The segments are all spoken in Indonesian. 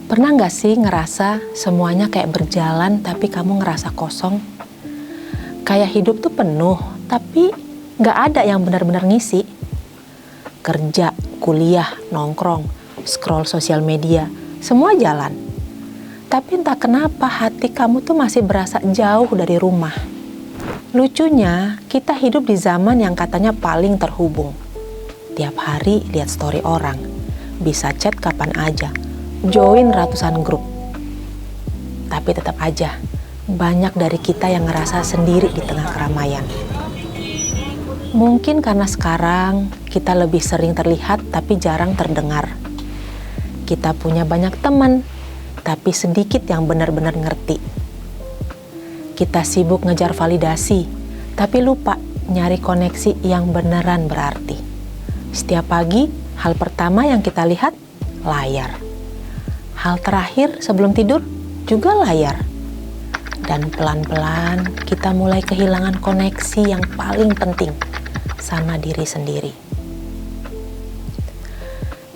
Pernah nggak sih ngerasa semuanya kayak berjalan tapi kamu ngerasa kosong? Kayak hidup tuh penuh, tapi nggak ada yang benar-benar ngisi. Kerja, kuliah, nongkrong, scroll sosial media, semua jalan. Tapi entah kenapa hati kamu tuh masih berasa jauh dari rumah. Lucunya, kita hidup di zaman yang katanya paling terhubung. Tiap hari lihat story orang, bisa chat kapan aja, join ratusan grup. Tapi tetap aja, banyak dari kita yang ngerasa sendiri di tengah keramaian. Mungkin karena sekarang kita lebih sering terlihat tapi jarang terdengar. Kita punya banyak teman, tapi sedikit yang benar-benar ngerti. Kita sibuk ngejar validasi, tapi lupa nyari koneksi yang beneran berarti. Setiap pagi, hal pertama yang kita lihat, layar. Hal terakhir sebelum tidur, juga layar. Dan pelan-pelan kita mulai kehilangan koneksi yang paling penting sama diri sendiri.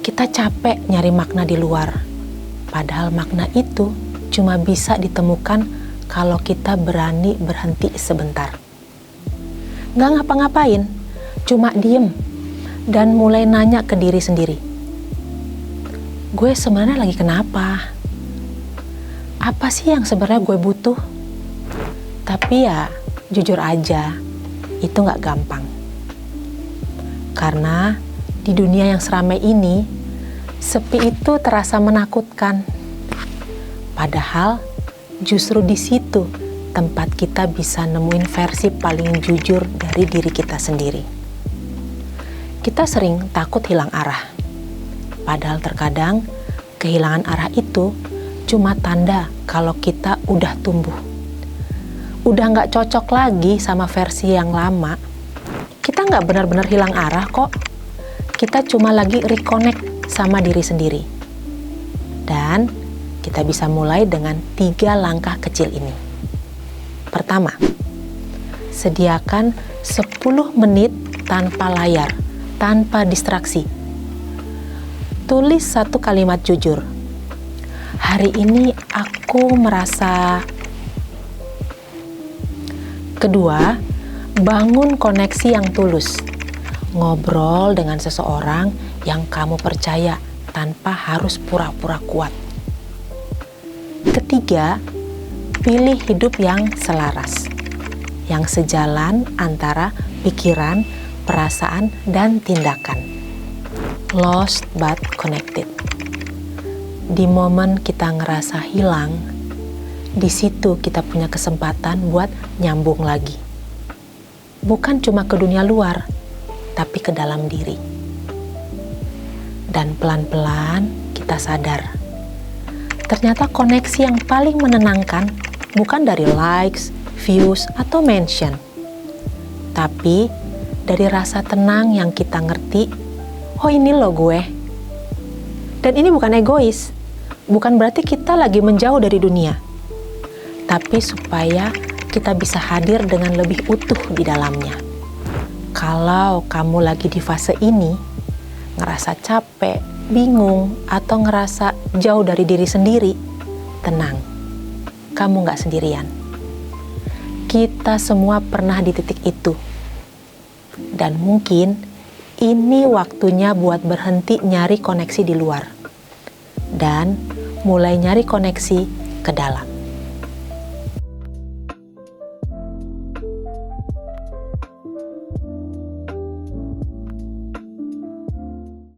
Kita capek nyari makna di luar, padahal makna itu cuma bisa ditemukan kalau kita berani berhenti sebentar. Nggak ngapa-ngapain, cuma diem dan mulai nanya ke diri sendiri. Gue sebenarnya lagi kenapa? Apa sih yang sebenarnya gue butuh? Tapi ya, jujur aja, itu nggak gampang. Karena di dunia yang seramai ini, sepi itu terasa menakutkan. Padahal, justru di situ tempat kita bisa nemuin versi paling jujur dari diri kita sendiri. Kita sering takut hilang arah. Padahal terkadang kehilangan arah itu cuma tanda kalau kita udah tumbuh. Udah nggak cocok lagi sama versi yang lama. Kita nggak benar-benar hilang arah kok. Kita cuma lagi reconnect sama diri sendiri. Dan kita bisa mulai dengan 3 langkah kecil ini. Pertama, sediakan 10 menit tanpa layar, tanpa distraksi. Tulis 1 kalimat jujur. Hari ini aku merasa. Kedua, bangun koneksi yang tulus. Ngobrol dengan seseorang yang kamu percaya tanpa harus pura-pura kuat. Ketiga, pilih hidup yang selaras, yang sejalan antara pikiran, perasaan, dan tindakan. Lost but connected. Di momen kita ngerasa hilang, di situ kita punya kesempatan buat nyambung lagi. Bukan cuma ke dunia luar, tapi ke dalam diri. Dan pelan-pelan kita sadar, ternyata koneksi yang paling menenangkan bukan dari likes, views, atau mention, tapi dari rasa tenang yang kita ngerti, oh ini loh gue. Dan ini bukan egois, bukan berarti kita lagi menjauh dari dunia, tapi supaya kita bisa hadir dengan lebih utuh di dalamnya. Kalau kamu lagi di fase ini, ngerasa capek, bingung, atau ngerasa jauh dari diri sendiri, tenang, kamu gak sendirian. Kita semua pernah di titik itu. Dan mungkin ini waktunya buat berhenti nyari koneksi di luar dan mulai nyari koneksi ke dalam.